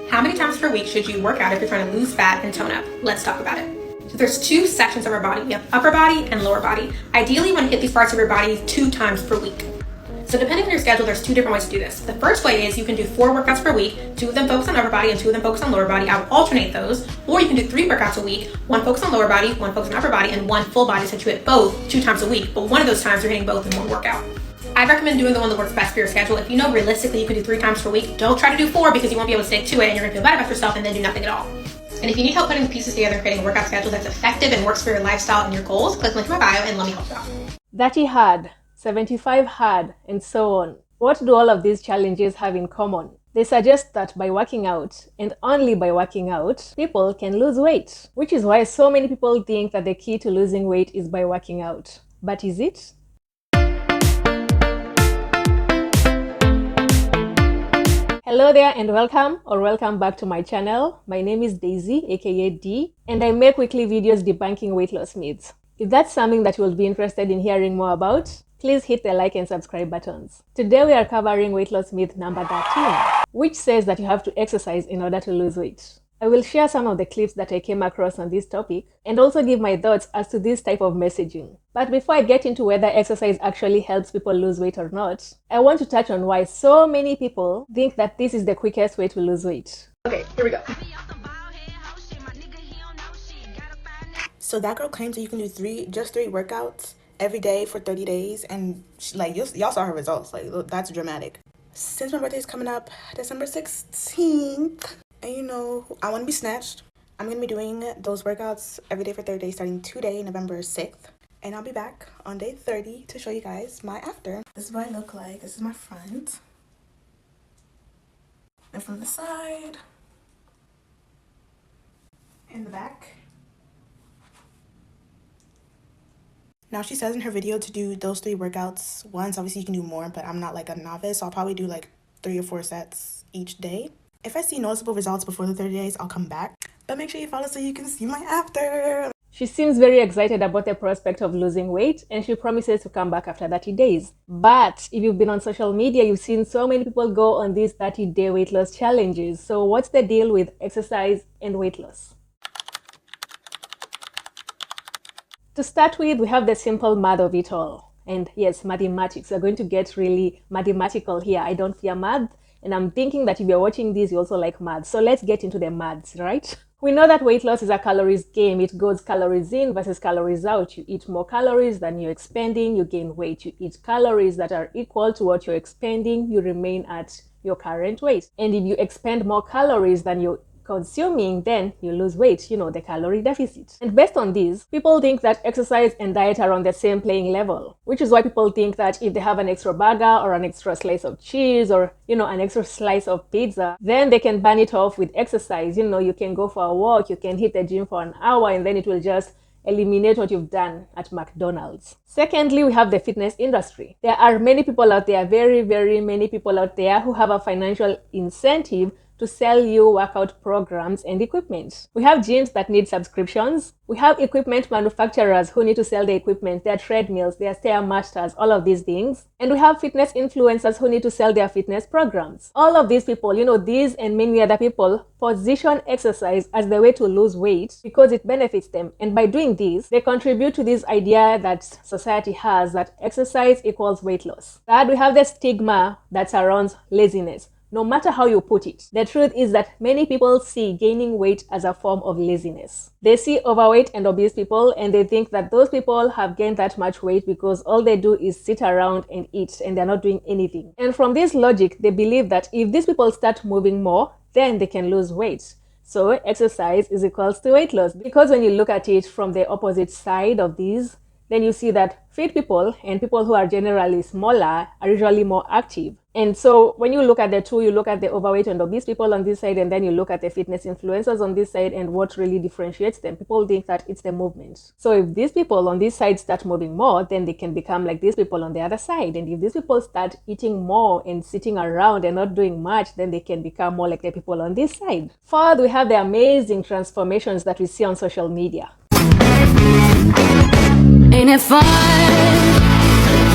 How many times per week should you work out if you're trying to lose fat and tone up? Let's talk about it. So there's two sections of our body. We have upper body and lower body. Ideally, you want to hit these parts of your body 2 times per week. So depending on your schedule, there's 2 different ways to do this. The first way is you can do 4 workouts per week, 2 of them focus on upper body and 2 of them focus on lower body. I would alternate those. Or you can do 3 workouts a week, 1 focus on lower body, 1 focus on upper body, and 1 full body, so that you hit both 2 times a week. But one of those times you're hitting both in one workout. I recommend doing the one that works best for your schedule. If you know realistically you can do 3 times per week, don't try to do 4 because you won't be able to stick to it and you're gonna feel bad about yourself and then do nothing at all. And if you need help putting the pieces together and creating a workout schedule that's effective and works for your lifestyle and your goals, click the link in my bio and let me help you out. 30 hard, 75 hard, and so on. What do all of these challenges have in common? They suggest that by working out, and only by working out, people can lose weight, which is why so many people think that the key to losing weight is by working out. But is it? Hello there and welcome back to my channel. My name is Daisy, aka D, and I make weekly videos debunking weight loss myths. If that's something that you will be interested in hearing more about, please hit the like and subscribe buttons. Today we are covering weight loss myth number 13, which says that you have to exercise in order to lose weight. I will share some of the clips that I came across on this topic and also give my thoughts as to this type of messaging. But before I get into whether exercise actually helps people lose weight or not, I want to touch on why so many people think that this is the quickest way to lose weight. Okay, here we go. So that girl claims that you can do just three workouts every day for 30 days, and y'all saw her results. Look, that's dramatic. Since my birthday is coming up December 16th, and I want to be snatched, I'm going to be doing those workouts every day for 30 days starting today, November 6th. And I'll be back on day 30 to show you guys my after. This is what I look like. This is my front. And from the side. And the back. Now she says in her video to do those 3 workouts once. Obviously you can do more, but I'm not like a novice, so I'll probably do like 3 or 4 sets each day. If I see noticeable results before the 30 days, I'll come back. But make sure you follow so you can see my after. She seems very excited about the prospect of losing weight, and she promises to come back after 30 days. But if you've been on social media, you've seen so many people go on these 30-day weight loss challenges. So what's the deal with exercise and weight loss? To start with, we have the simple math of it all. And yes, mathematics. We're going to get really mathematical here. I don't fear math. And I'm thinking that if you're watching this, you also like maths. So let's get into the maths, right? We know that weight loss is a calories game. It goes calories in versus calories out. You eat more calories than you're expending, you gain weight. You eat calories that are equal to what you're expending, you remain at your current weight. And if you expend more calories than you're consuming, then you lose weight, the calorie deficit. And based on this, people think that exercise and diet are on the same playing level, which is why people think that if they have an extra burger or an extra slice of cheese or, an extra slice of pizza, then they can burn it off with exercise. You can go for a walk, you can hit the gym for an hour, and then it will just eliminate what you've done at McDonald's. Secondly, we have the fitness industry. There are many people out there, very, very many people out there who have a financial incentive to sell you workout programs and equipment. We have gyms that need subscriptions. We have equipment manufacturers who need to sell the equipment, their treadmills, their Stairmasters, all of these things. And we have fitness influencers who need to sell their fitness programs. All of these people, these and many other people position exercise as the way to lose weight because it benefits them. And by doing this, they contribute to this idea that society has that exercise equals weight loss. Third, we have the stigma that surrounds laziness. No matter how you put it, the truth is that many people see gaining weight as a form of laziness. They see overweight and obese people and they think that those people have gained that much weight because all they do is sit around and eat and they're not doing anything. And from this logic, they believe that if these people start moving more, then they can lose weight. So exercise is equals to weight loss. Because when you look at it from the opposite side of these, then you see that fit people and people who are generally smaller are usually more active. And so when you look at the two, you look at the overweight and obese people on this side, and then you look at the fitness influencers on this side, and what really differentiates them. People think that it's the movement. So if these people on this side start moving more, then they can become like these people on the other side. And if these people start eating more and sitting around and not doing much, then they can become more like the people on this side. Fourth, we have the amazing transformations that we see on social media. Ain't it fun?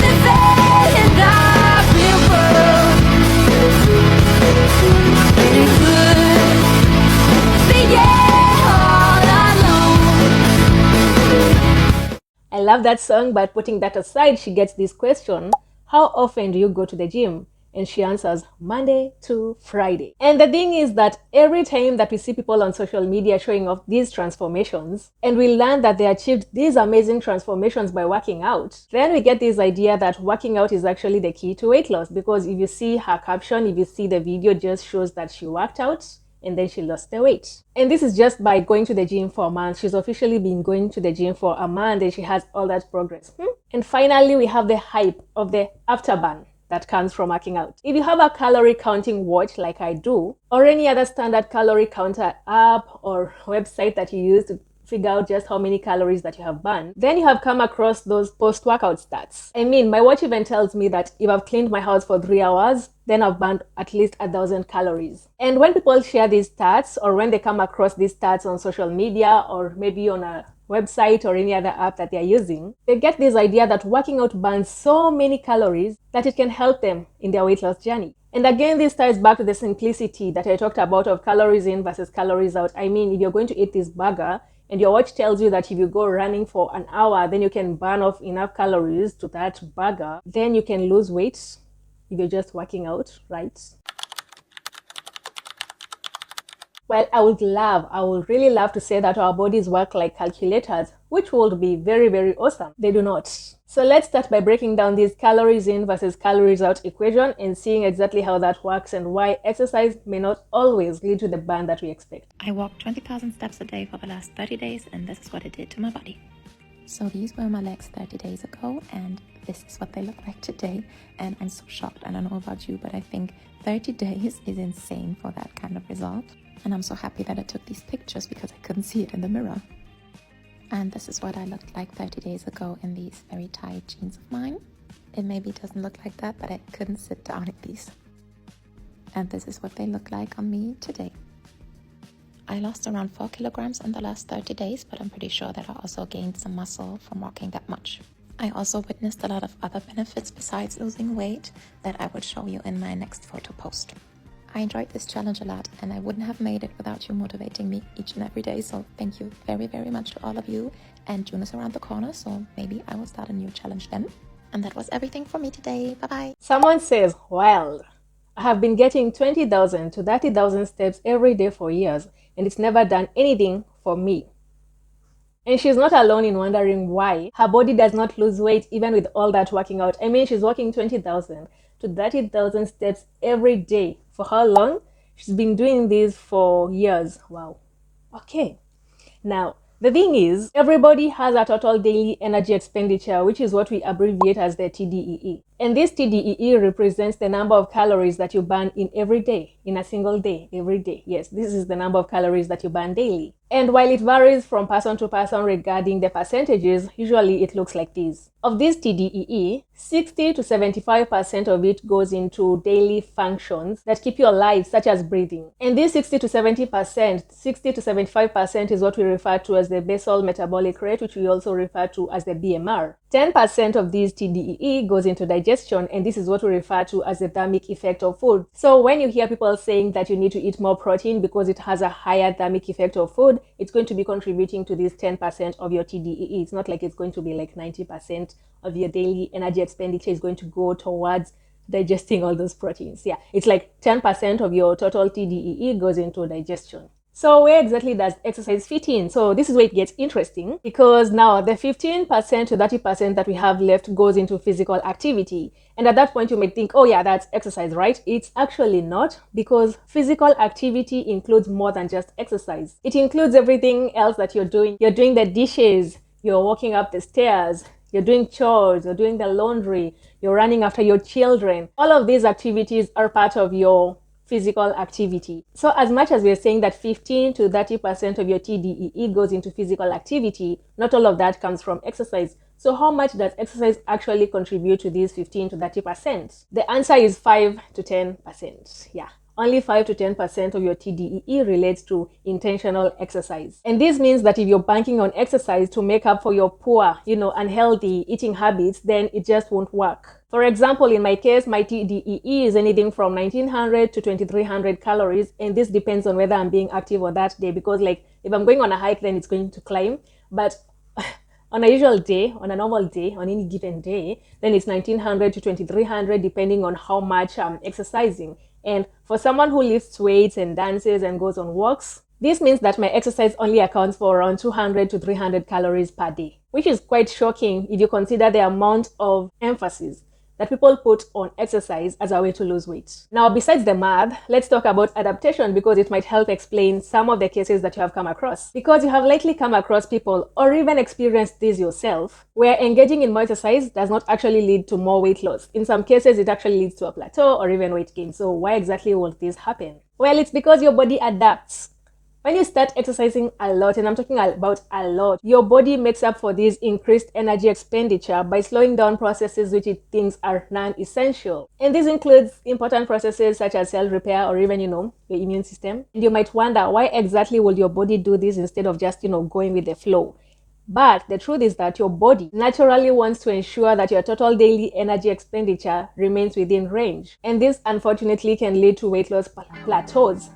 Living in the real world. Ain't it good? love that song, but putting that aside, she gets this question: how often do you go to the gym? And she answers, Monday to Friday. And the thing is that every time that we see people on social media showing off these transformations, and we learn that they achieved these amazing transformations by working out, then we get this idea that working out is actually the key to weight loss. Because if you see her caption, if you see the video, just shows that she worked out and then she lost the weight. And this is just by going to the gym for a month. She's officially been going to the gym for a month and she has all that progress. And finally, we have the hype of the afterburn that comes from working out. If you have a calorie counting watch like I do, or any other standard calorie counter app or website that you use to figure out just how many calories that you have burned, then you have come across those post-workout stats. I mean, my watch even tells me that if I've cleaned my house for 3 hours, then I've burned at least 1,000 calories. And when people share these stats, or when they come across these stats on social media, or maybe on a website or any other app that they're using, they get this idea that working out burns so many calories that it can help them in their weight loss journey. And again, this ties back to the simplicity that I talked about of calories in versus calories out. I mean, if you're going to eat this burger and your watch tells you that if you go running for an hour, then you can burn off enough calories to that burger, then you can lose weight if you're just working out, right? Well, I would really love to say that our bodies work like calculators, which would be very, very awesome. They do not. So let's start by breaking down this calories in versus calories out equation and seeing exactly how that works and why exercise may not always lead to the burn that we expect. I walked 20,000 steps a day for the last 30 days, and this is what it did to my body. So these were my legs 30 days ago, and this is what they look like today. And I'm so shocked. I don't know about you, but I think 30 days is insane for that kind of result. And I'm so happy that I took these pictures because I couldn't see it in the mirror. And this is what I looked like 30 days ago in these very tight jeans of mine. It maybe doesn't look like that, but I couldn't sit down in these. And this is what they look like on me today. I lost around 4 kilograms in the last 30 days, but I'm pretty sure that I also gained some muscle from walking that much. I also witnessed a lot of other benefits besides losing weight that I will show you in my next photo post. I enjoyed this challenge a lot, and I wouldn't have made it without you motivating me each and every day. So thank you very, very much to all of you. And June is around the corner, so maybe I will start a new challenge then. And that was everything for me today. Bye-bye. Someone says, well, I have been getting 20,000 to 30,000 steps every day for years, and it's never done anything for me. And she's not alone in wondering why her body does not lose weight even with all that working out. I mean, she's walking 20,000 to 30,000 steps every day. For how long? She's been doing this for years. Wow. Okay. Now, the thing is, everybody has a total daily energy expenditure, which is what we abbreviate as the TDEE. And this TDEE represents the number of calories that you burn in every day, in a single day, every day. Yes, this is the number of calories that you burn daily. And while it varies from person to person regarding the percentages, usually it looks like this. Of this TDEE, 60 to 75% of it goes into daily functions that keep you alive, such as breathing. And this 60 to 75% is what we refer to as the Basal Metabolic Rate, which we also refer to as the BMR. 10% of this TDEE goes into digestion, and this is what we refer to as the thermic effect of food. So when you hear people saying that you need to eat more protein because it has a higher thermic effect of food, it's going to be contributing to this 10% of your TDEE. It's not like it's going to be like 90% of your daily energy expenditure is going to go towards digesting all those proteins. Yeah, it's like 10% of your total TDEE goes into digestion. So where exactly does exercise fit in? So this is where it gets interesting, because now the 15% to 30% that we have left goes into physical activity. And at that point you might think, oh yeah, that's exercise, right? It's actually not, because physical activity includes more than just exercise. It includes everything else that you're doing. You're doing the dishes, you're walking up the stairs, you're doing chores, you're doing the laundry, you're running after your children. All of these activities are part of your physical activity. So as much as we're saying that 15 to 30% of your TDEE goes into physical activity, not all of that comes from exercise. So how much does exercise actually contribute to these 15 to 30%? The answer is 5 to 10%. Yeah. Only 5 to 10% of your TDEE relates to intentional exercise. And this means that if you're banking on exercise to make up for your poor, unhealthy eating habits, then it just won't work. For example, in my case, my TDEE is anything from 1900 to 2300 calories. And this depends on whether I'm being active on that day, because like if I'm going on a hike, then it's going to climb. But On a usual day, on a normal day, on any given day, then it's 1900 to 2300 depending on how much I'm exercising. And for someone who lifts weights and dances and goes on walks, this means that my exercise only accounts for around 200 to 300 calories per day, which is quite shocking if you consider the amount of emphasis that people put on exercise as a way to lose weight. Now, besides the math, let's talk about adaptation because it might help explain some of the cases that you have come across. Because you have likely come across people or even experienced this yourself, where engaging in more exercise does not actually lead to more weight loss. In some cases, it actually leads to a plateau or even weight gain. So why exactly will this happen? Well, it's because your body adapts. When you start exercising a lot, and I'm talking about a lot, your body makes up for this increased energy expenditure by slowing down processes which it thinks are non-essential. And this includes important processes such as cell repair or even, your immune system. And you might wonder, why exactly will your body do this instead of just, going with the flow? But the truth is that your body naturally wants to ensure that your total daily energy expenditure remains within range. And this unfortunately can lead to weight loss plateaus.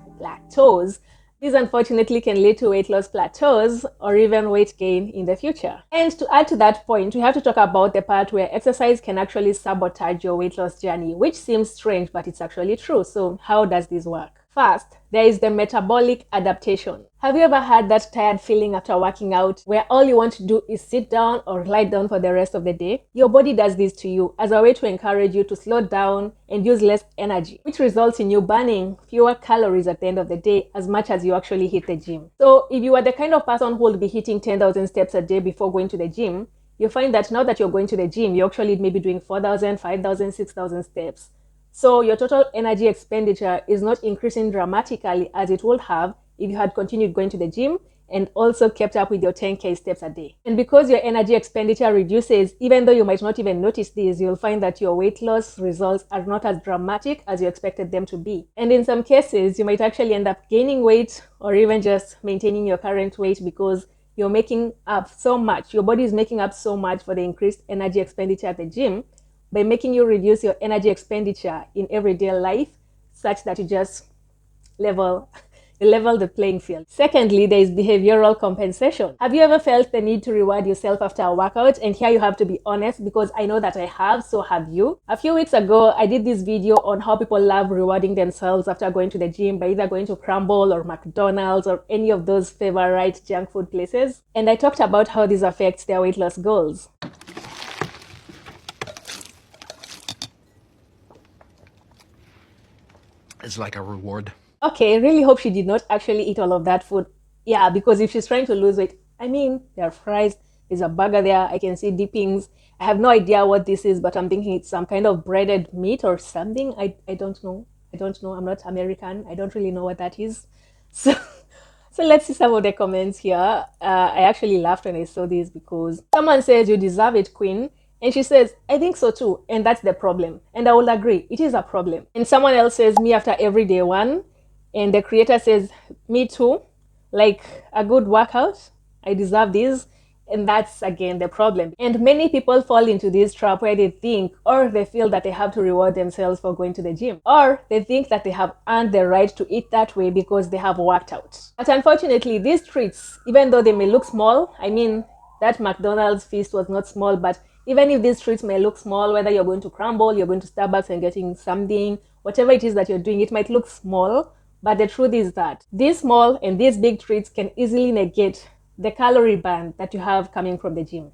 This unfortunately can lead to weight loss plateaus or even weight gain in the future. And to add to that point, we have to talk about the part where exercise can actually sabotage your weight loss journey, which seems strange, but it's actually true. So how does this work? First, there is the metabolic adaptation. Have you ever had that tired feeling after working out where all you want to do is sit down or lie down for the rest of the day? Your body does this to you as a way to encourage you to slow down and use less energy, which results in you burning fewer calories at the end of the day as much as you actually hit the gym. So if you are the kind of person who will be hitting 10,000 steps a day before going to the gym, you find that now that you're going to the gym, you're actually maybe doing 4,000, 5,000, 6,000 steps. So your total energy expenditure is not increasing dramatically as it would have if you had continued going to the gym and also kept up with your 10K steps a day. And because your energy expenditure reduces, even though you might not even notice this, you'll find that your weight loss results are not as dramatic as you expected them to be. And in some cases, you might actually end up gaining weight or even just maintaining your current weight because you're making up so much. Your body is making up so much for the increased energy expenditure at the gym by making you reduce your energy expenditure in everyday life such that you just level the playing field. Secondly, there is behavioral compensation. Have you ever felt the need to reward yourself after a workout? And here you have to be honest because I know that I have, so have you. A few weeks ago, I did this video on how people love rewarding themselves after going to the gym by either going to Crumble or McDonald's or any of those favorite junk food places. And I talked about how this affects their weight loss goals. It's like a reward. Okay, I really hope she did not actually eat all of that food. Yeah, because if she's trying to lose weight, there are fries, there's a burger there, I can see dippings. I have no idea what this is, but I'm thinking it's some kind of breaded meat or something. I don't know. I'm not American. I don't really know what that is. So let's see some of the comments here. I actually laughed when I saw this because someone says, "You deserve it, queen." And she says, "I think so too, and that's the problem." And I will agree, it is a problem. And someone else says, "Me after every day one." And the creator says, "Me too, like a good workout. I deserve this." And that's again the problem. And many people fall into this trap where they think or they feel that they have to reward themselves for going to the gym, or they think that they have earned the right to eat that way because they have worked out. But unfortunately, these treats, even though they may look small, that McDonald's feast was not small, but even if these treats may look small, whether you're going to Crumble, you're going to Starbucks and getting something, whatever it is that you're doing, it might look small, but the truth is that these small and these big treats can easily negate the calorie burn that you have coming from the gym.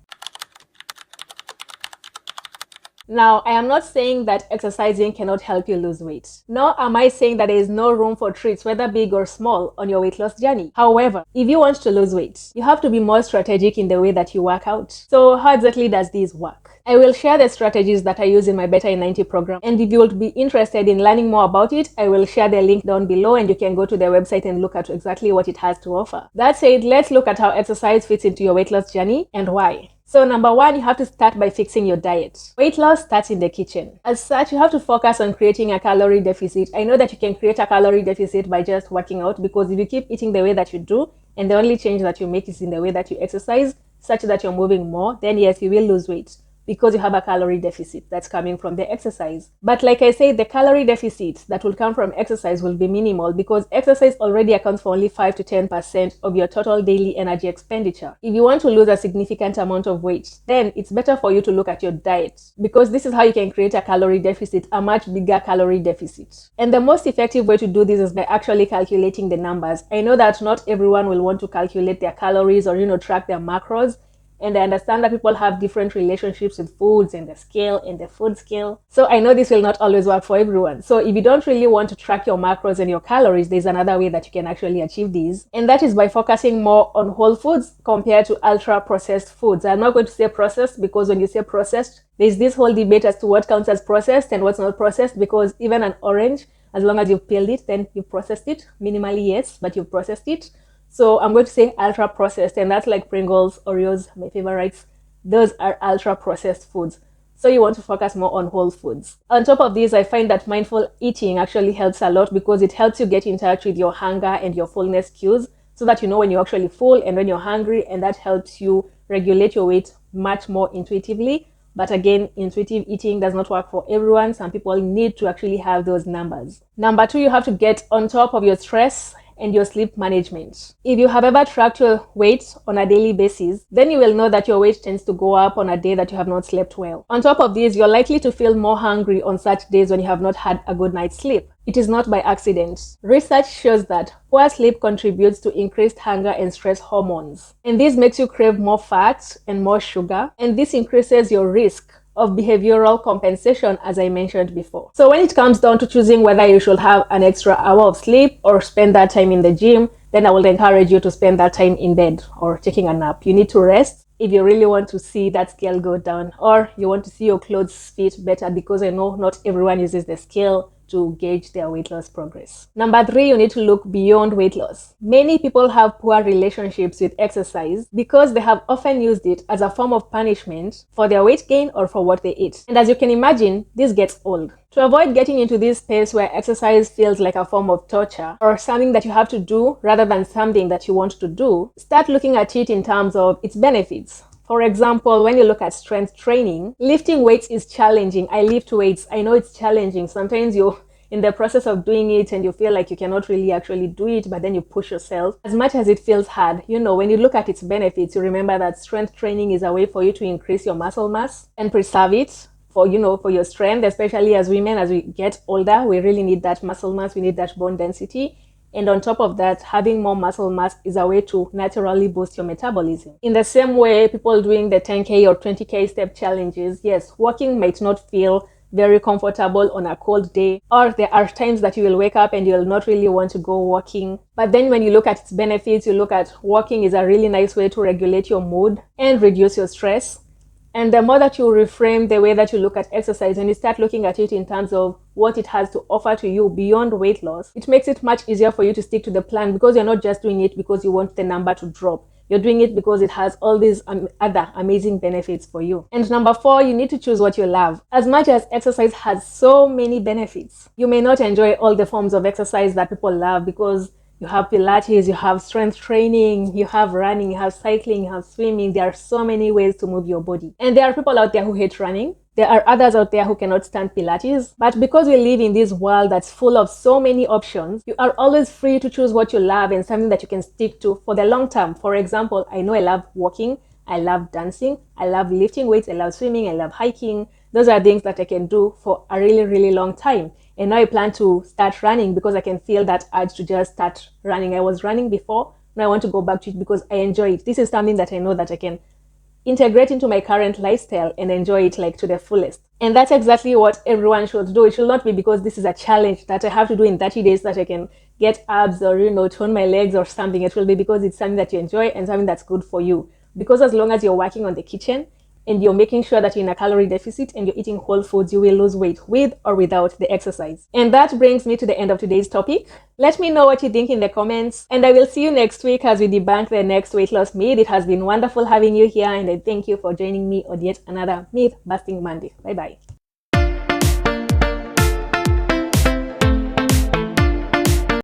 Now, I am not saying that exercising cannot help you lose weight. Nor am I saying that there is no room for treats, whether big or small, on your weight loss journey. However, if you want to lose weight, you have to be more strategic in the way that you work out. So how exactly does this work? I will share the strategies that I use in my Better in 90 program. And if you would be interested in learning more about it, I will share the link down below and you can go to the website and look at exactly what it has to offer. That said, let's look at how exercise fits into your weight loss journey and why. So number one, you have to start by fixing your diet. Weight loss starts in the kitchen. As such, you have to focus on creating a calorie deficit. I know that you can create a calorie deficit by just working out, because if you keep eating the way that you do, and the only change that you make is in the way that you exercise, such that you're moving more, then yes, you will lose weight. because you have a calorie deficit that's coming from the exercise. But like I said, the calorie deficit that will come from exercise will be minimal because exercise already accounts for only 5 to 10% of your total daily energy expenditure. If you want to lose a significant amount of weight, then it's better for you to look at your diet, because this is how you can create a calorie deficit, a much bigger calorie deficit. And the most effective way to do this is by actually calculating the numbers. I know that not everyone will want to calculate their calories or track their macros. And I understand that people have different relationships with foods and the scale and the food scale. So I know this will not always work for everyone. So if you don't really want to track your macros and your calories, there's another way that you can actually achieve these. And that is by focusing more on whole foods compared to ultra processed foods. I'm not going to say processed, because when you say processed, there's this whole debate as to what counts as processed and what's not processed, because even an orange, as long as you've peeled it, then you've processed it. Minimally, yes, but you've processed it. So I'm going to say ultra processed, and that's like Pringles, Oreos, my favorites. Those are ultra processed foods. So you want to focus more on whole foods. On top of this, I find that mindful eating actually helps a lot, because it helps you get in touch with your hunger and your fullness cues, so that you know when you're actually full and when you're hungry, and that helps you regulate your weight much more intuitively. But again, intuitive eating does not work for everyone. Some people need to actually have those numbers. Number 2, you have to get on top of your stress and your sleep management. If you have ever tracked your weight on a daily basis, then you will know that your weight tends to go up on a day that you have not slept well. On top of this, you're likely to feel more hungry on such days when you have not had a good night's sleep. It is not by accident. Research shows that poor sleep contributes to increased hunger and stress hormones. And this makes you crave more fat and more sugar, and this increases your risk of behavioral compensation, as I mentioned before. So when it comes down to choosing whether you should have an extra hour of sleep or spend that time in the gym, then I will encourage you to spend that time in bed or taking a nap. You need to rest if you really want to see that scale go down, or you want to see your clothes fit better, because I know not everyone uses the scale to gauge their weight loss progress. Number 3, you need to look beyond weight loss. Many people have poor relationships with exercise because they have often used it as a form of punishment for their weight gain or for what they eat. And as you can imagine, this gets old. To avoid getting into this space where exercise feels like a form of torture or something that you have to do rather than something that you want to do, start looking at it in terms of its benefits. For example, when you look at strength training, lifting weights is challenging. I lift weights. I know it's challenging. Sometimes you're in the process of doing it and you feel like you cannot really actually do it, but then you push yourself. As much as it feels hard, when you look at its benefits, you remember that strength training is a way for you to increase your muscle mass and preserve it for your strength, especially as women. As we get older, we really need that muscle mass. We need that bone density. And on top of that, having more muscle mass is a way to naturally boost your metabolism. In the same way, people doing the 10K or 20K step challenges, yes, walking might not feel very comfortable on a cold day, or there are times that you will wake up and you'll not really want to go walking. But then when you look at its benefits, you look at walking is a really nice way to regulate your mood and reduce your stress. And the more that you reframe the way that you look at exercise, and you start looking at it in terms of what it has to offer to you beyond weight loss, it makes it much easier for you to stick to the plan, because you're not just doing it because you want the number to drop. You're doing it because it has all these other amazing benefits for you. And number 4, you need to choose what you love. As much as exercise has so many benefits, you may not enjoy all the forms of exercise that people love, because you have Pilates, you have strength training, you have running, you have cycling, you have swimming. There are so many ways to move your body. And there are people out there who hate running. There are others out there who cannot stand Pilates. But because we live in this world that's full of so many options, you are always free to choose what you love and something that you can stick to for the long term. For example, I know I love walking, I love dancing, I love lifting weights, I love swimming, I love hiking. Those are things that I can do for a really, really long time. And now I plan to start running because I can feel that urge to just start running. I was running before, now I want to go back to it because I enjoy it. This is something that I know that I can integrate into my current lifestyle and enjoy it like to the fullest. And that's exactly what everyone should do. It should not be because this is a challenge that I have to do in 30 days that I can get abs or, tone my legs or something. It will be because it's something that you enjoy and something that's good for you. Because as long as you're working on the kitchen and you're making sure that you're in a calorie deficit and you're eating whole foods, you will lose weight with or without the exercise. And that brings me to the end of today's topic. Let me know what you think in the comments, and I will see you next week as we debunk the next weight loss myth. It has been wonderful having you here, and I thank you for joining me on yet another myth busting Monday. Bye bye.